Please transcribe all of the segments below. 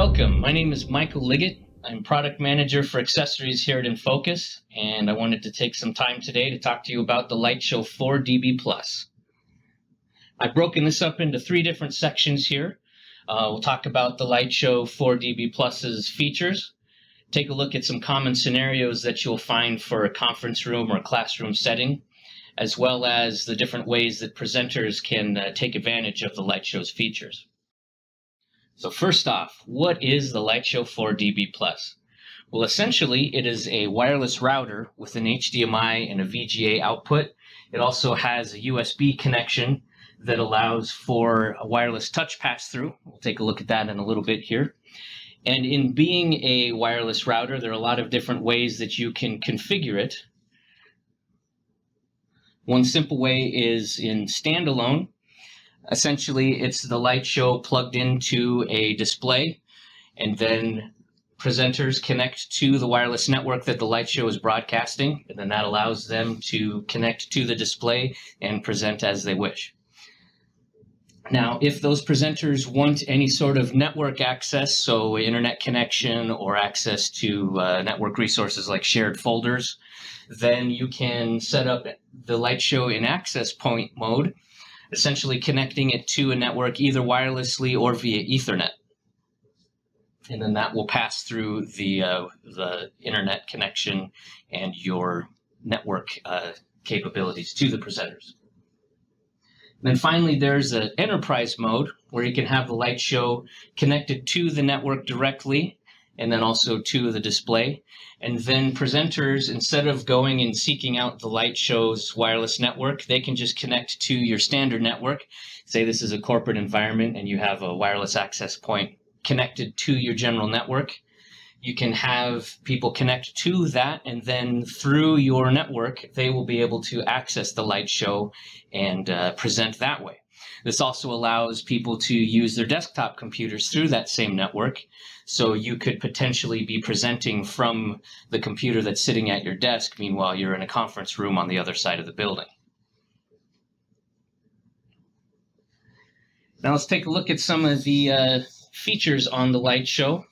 Welcome. My name is Michael Liggett. I'm product manager for accessories here at InFocus, and I wanted to take some time today to talk to you about the LightShow 4 dB+. I've broken this up into three different sections here. We'll talk about the LightShow 4 dB+'s features, take a look at some common scenarios that you'll find for a conference room or a classroom setting, as well as the different ways that presenters can take advantage of the LightShow's features. So first off, what is the LightShow 4 dB+? Well, essentially, it is a wireless router with an HDMI and a VGA output. It also has a USB connection that allows for a wireless touch pass-through. We'll take a look at that in a little bit here. And in being a wireless router, there are a lot of different ways that you can configure it. One simple way is in standalone. Essentially, it's the LightShow plugged into a display, and then presenters connect to the wireless network that the LightShow is broadcasting, and then that allows them to connect to the display and present as they wish. Now, if those presenters want any sort of network access, so internet connection or access to network resources like shared folders, then you can set up the LightShow in access point mode, essentially connecting it to a network either wirelessly or via Ethernet. And then that will pass through the internet connection and your network capabilities to the presenters. And then finally, there's an enterprise mode where you can have the LightShow connected to the network directly and then also to the display. And then presenters, instead of going and seeking out the LightShow's wireless network, they can just connect to your standard network. Say this is a corporate environment and you have a wireless access point connected to your general network. You can have people connect to that, and then through your network, they will be able to access the LightShow and present that way. This also allows people to use their desktop computers through that same network. So you could potentially be presenting from the computer that's sitting at your desk, meanwhile you're in a conference room on the other side of the building. Now let's take a look at some of the features on the LightShow.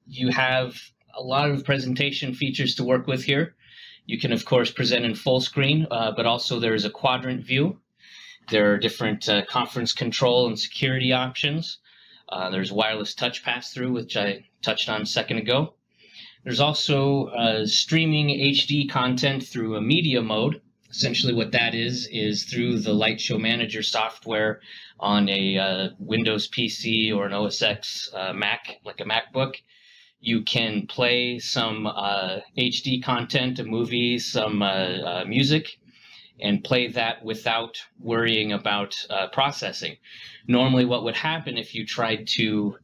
You have a lot of presentation features to work with here. You can, of course, present in full screen, but also there is a quadrant view. There are different conference control and security options. There's wireless touch pass-through, which I touched on a second ago. There's also streaming HD content through a media mode. Essentially what that is through the LightShow Manager software on a Windows PC or an OS X Mac, like a MacBook. You can play some HD content, a movie, some music, and play that without worrying about processing. Normally what would happen if you tried to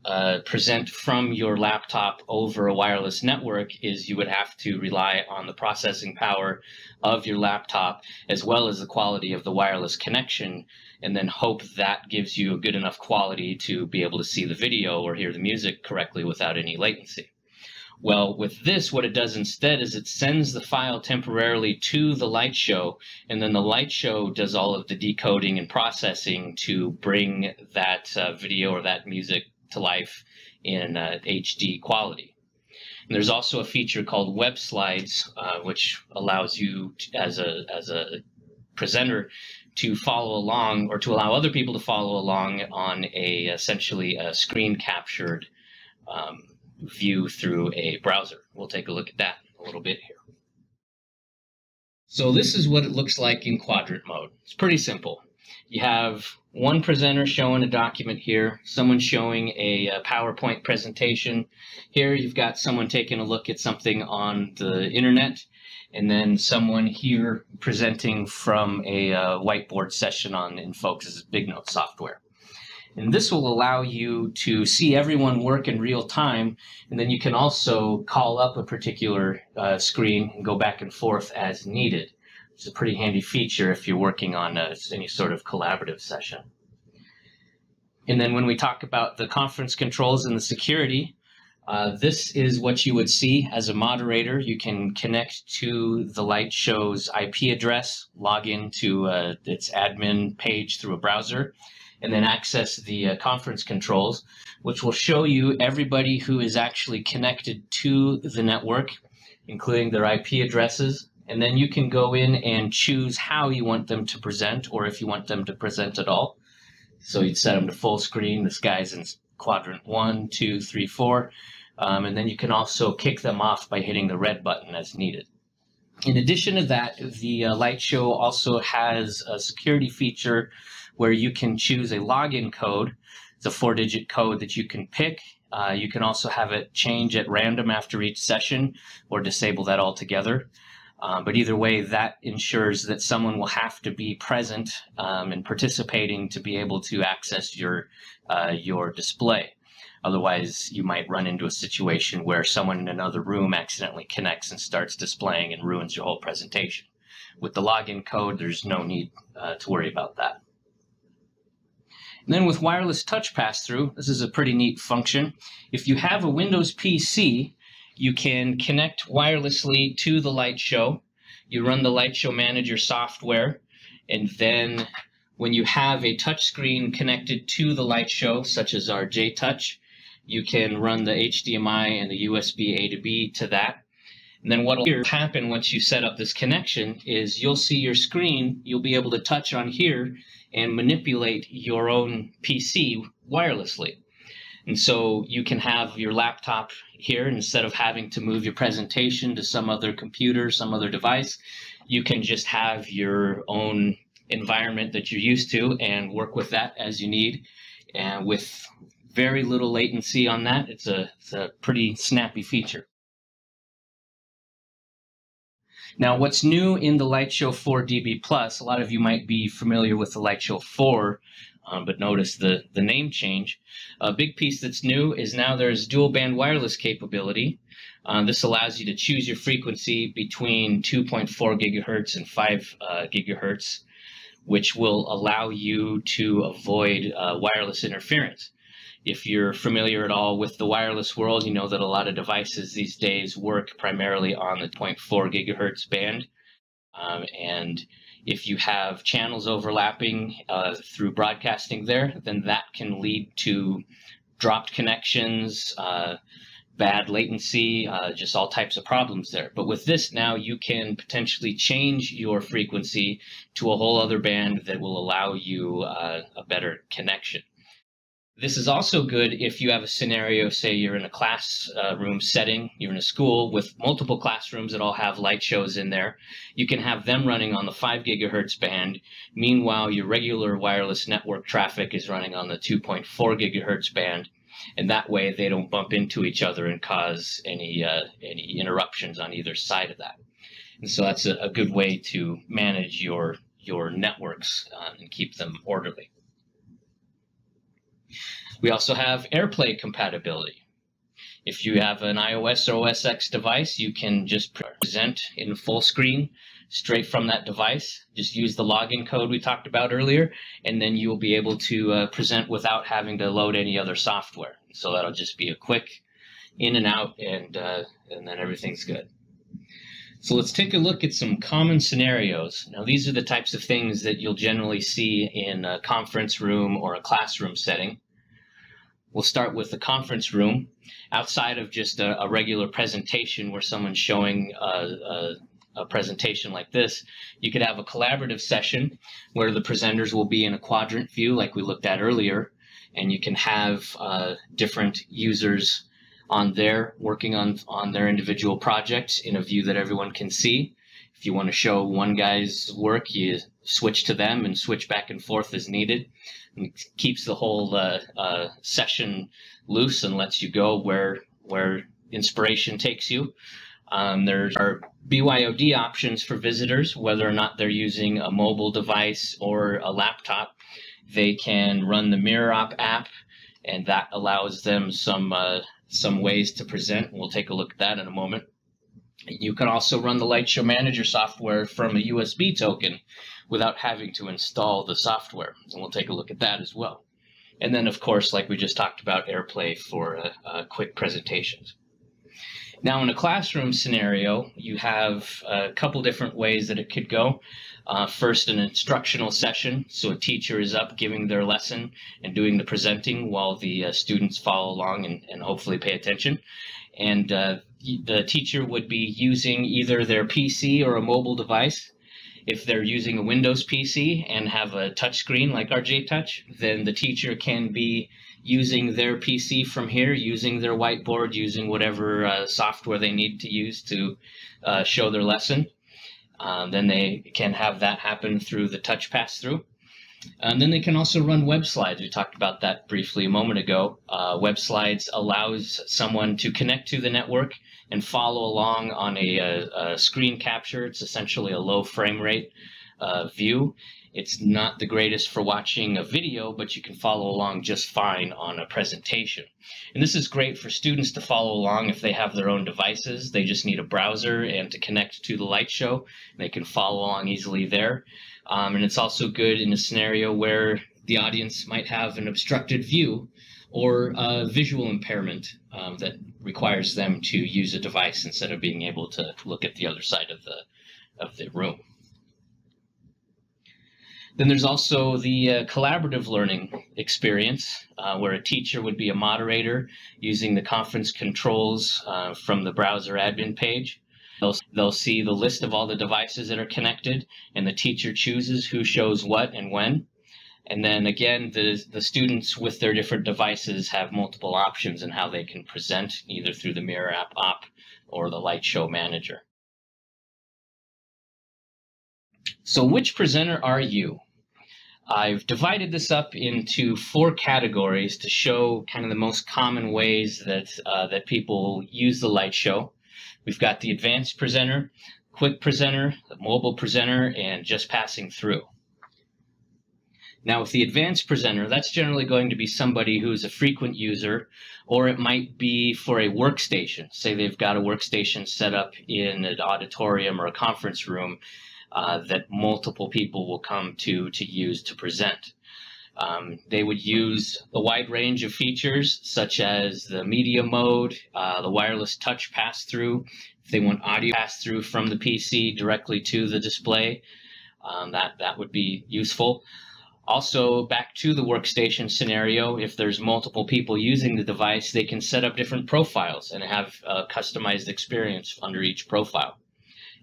present from your laptop over a wireless network is you would have to rely on the processing power of your laptop as well as the quality of the wireless connection, and then hope that gives you a good enough quality to be able to see the video or hear the music correctly without any latency. Well, with this, what it does instead is it sends the file temporarily to the LightShow, and then the LightShow does all of the decoding and processing to bring that video or that music to life in HD quality. And there's also a feature called Web Slides, which allows you as a presenter to follow along, or to allow other people to follow along on essentially a screen captured view through a browser. We'll take a look at that a little bit here. So this is what it looks like in quadrant mode. It's pretty simple. You have one presenter showing a document here, someone showing a PowerPoint presentation. Here you've got someone taking a look at something on the internet, and then someone here presenting from a whiteboard session on InFocus' Big Note software. And this will allow you to see everyone work in real time, and then you can also call up a particular screen and go back and forth as needed. It's a pretty handy feature if you're working on any sort of collaborative session. And then when we talk about the conference controls and the security, this is what you would see as a moderator. You can connect to the LightShow's IP address, log into its admin page through a browser, and then access the conference controls, which will show you everybody who is actually connected to the network, including their IP addresses. And then you can go in and choose how you want them to present, or if you want them to present at all. So you'd set them to full screen. This guy's in quadrant 1, 2, 3, 4. And then you can also kick them off by hitting the red button as needed. In addition to that, the Light Show also has a security feature where you can choose a login code. It's a 4-digit code that you can pick. You can also have it change at random after each session or disable that altogether. But either way, that ensures that someone will have to be present and participating to be able to access your display. Otherwise, you might run into a situation where someone in another room accidentally connects and starts displaying and ruins your whole presentation. With the login code, there's no need to worry about that. And then with wireless touch pass-through, this is a pretty neat function. If you have a Windows PC, you can connect wirelessly to the Light Show. You run the Light Show Manager software, and then when you have a touch screen connected to the Light Show, such as our J-Touch, you can run the HDMI and the USB A to B to that. And then what will happen once you set up this connection is you'll see your screen, you'll be able to touch on here and manipulate your own PC wirelessly. And so you can have your laptop here, instead of having to move your presentation to some other computer, some other device, you can just have your own environment that you're used to and work with that as you need. And with very little latency on that, it's a pretty snappy feature. Now, what's new in the Light Show 4 DB+, a lot of you might be familiar with the Light Show 4, but notice the name change. A big piece that's new is now there's dual band wireless capability. This allows you to choose your frequency between 2.4 gigahertz and 5 gigahertz, which will allow you to avoid wireless interference. If you're familiar at all with the wireless world, you know that a lot of devices these days work primarily on the 0.4 gigahertz band. And if you have channels overlapping through broadcasting there, then that can lead to dropped connections, bad latency, just all types of problems there. But with this now, you can potentially change your frequency to a whole other band that will allow you a better connection. This is also good if you have a scenario, say you're in a classroom setting, you're in a school with multiple classrooms that all have Light Shows in there. You can have them running on the 5 gigahertz band. Meanwhile, your regular wireless network traffic is running on the 2.4 gigahertz band. And that way they don't bump into each other and cause any interruptions on either side of that. And so that's a good way to manage your networks and keep them orderly. We also have AirPlay compatibility. If you have an iOS or OS X device, you can just present in full screen straight from that device. Just use the login code we talked about earlier, and then you'll be able to present without having to load any other software. So that'll just be a quick in and out, and then everything's good. So let's take a look at some common scenarios. Now, these are the types of things that you'll generally see in a conference room or a classroom setting. We'll start with the conference room. Outside of just a regular presentation where someone's showing a presentation like this, you could have a collaborative session where the presenters will be in a quadrant view like we looked at earlier, and you can have different users on there working on their individual projects in a view that everyone can see. If you want to show one guy's work, you switch to them and switch back and forth as needed. And it keeps the whole session loose and lets you go where inspiration takes you. There are BYOD options for visitors, whether or not they're using a mobile device or a laptop. They can run the MirrorOp app, and that allows them some ways to present. We'll take a look at that in a moment. You can also run the Light Show Manager software from a USB token without having to install the software. And we'll take a look at that as well. And then, of course, like we just talked about, AirPlay for quick presentations. Now, in a classroom scenario, you have a couple different ways that it could go. First, an instructional session. So a teacher is up giving their lesson and doing the presenting while the students follow along and hopefully pay attention. And the teacher would be using either their PC or a mobile device. If they're using a Windows PC and have a touch screen like our J-Touch, then the teacher can be using their PC from here, using their whiteboard, using whatever software they need to use to show their lesson. Then they can have that happen through the touch pass-through. And then they can also run web slides. We talked about that briefly a moment ago. Web slides allows someone to connect to the network and follow along on a screen capture. It's essentially a low frame rate view. It's not the greatest for watching a video, but you can follow along just fine on a presentation. And this is great for students to follow along if they have their own devices. They just need a browser and to connect to the light show. They can follow along easily there. And it's also good in a scenario where the audience might have an obstructed view or a visual impairment that requires them to use a device instead of being able to look at the other side of the room. Then there's also the collaborative learning experience, where a teacher would be a moderator using the conference controls from the browser admin page. They'll see the list of all the devices that are connected, and the teacher chooses who shows what and when. And then again, the students with their different devices have multiple options in how they can present, either through the Mirror App op or the Light Show Manager. So which presenter are you? I've divided this up into 4 categories to show kind of the most common ways that people use the light show. We've got the advanced presenter, quick presenter, the mobile presenter, and just passing through. Now with the advanced presenter, that's generally going to be somebody who's a frequent user, or it might be for a workstation. Say they've got a workstation set up in an auditorium or a conference room that multiple people will come to use to present. They would use a wide range of features such as the media mode, the wireless touch pass-through. If they want audio pass-through from the PC directly to the display, that would be useful. Also, back to the workstation scenario, if there's multiple people using the device, they can set up different profiles and have a customized experience under each profile.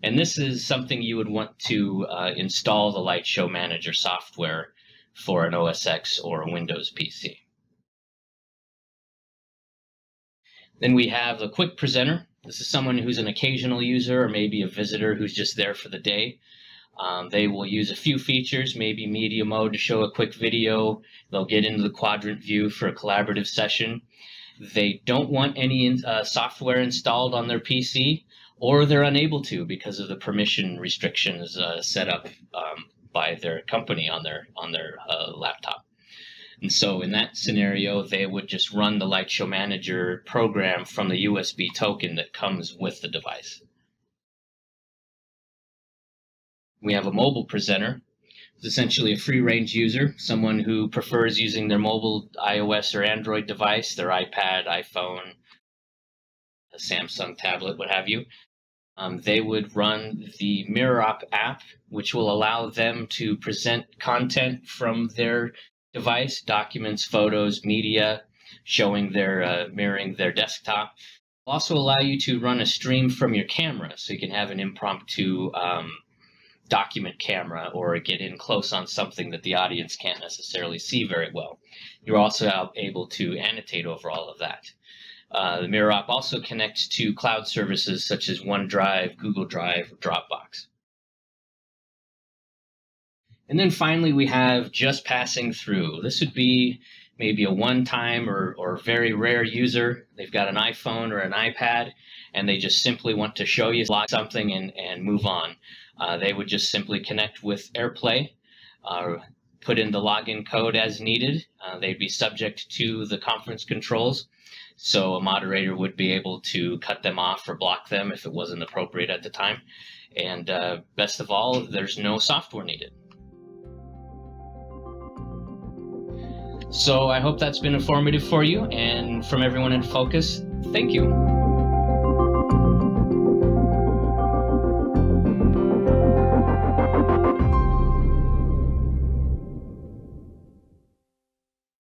And this is something you would want to install the Light Show Manager software for an OS X or a Windows PC. Then we have the quick presenter. This is someone who's an occasional user or maybe a visitor who's just there for the day. They will use a few features, maybe media mode to show a quick video. They'll get into the quadrant view for a collaborative session. They don't want any software installed on their PC, or they're unable to because of the permission restrictions set up by their company on their laptop. And so in that scenario, they would just run the Light Show Manager program from the USB token that comes with the device. We have a mobile presenter. It's essentially a free-range user, someone who prefers using their mobile iOS or Android device, their iPad, iPhone, a Samsung tablet, what have you. They would run the Mirror app, which will allow them to present content from their device, documents, photos, media, showing mirroring their desktop. It'll also allow you to run a stream from your camera, so you can have an impromptu document camera or get in close on something that the audience can't necessarily see very well. You're also able to annotate over all of that. The Mirror app also connects to cloud services such as OneDrive, Google Drive, Dropbox. And then finally, we have just passing through. This would be maybe a one-time or very rare user. They've got an iPhone or an iPad, and they just simply want to show you something and move on. They would just simply connect with AirPlay, put in the login code as needed. They'd be subject to the conference controls, so a moderator would be able to cut them off or block them if it wasn't appropriate at the time. And best of all, there's no software needed. So I hope that's been informative for you, and from everyone in Focus, thank you.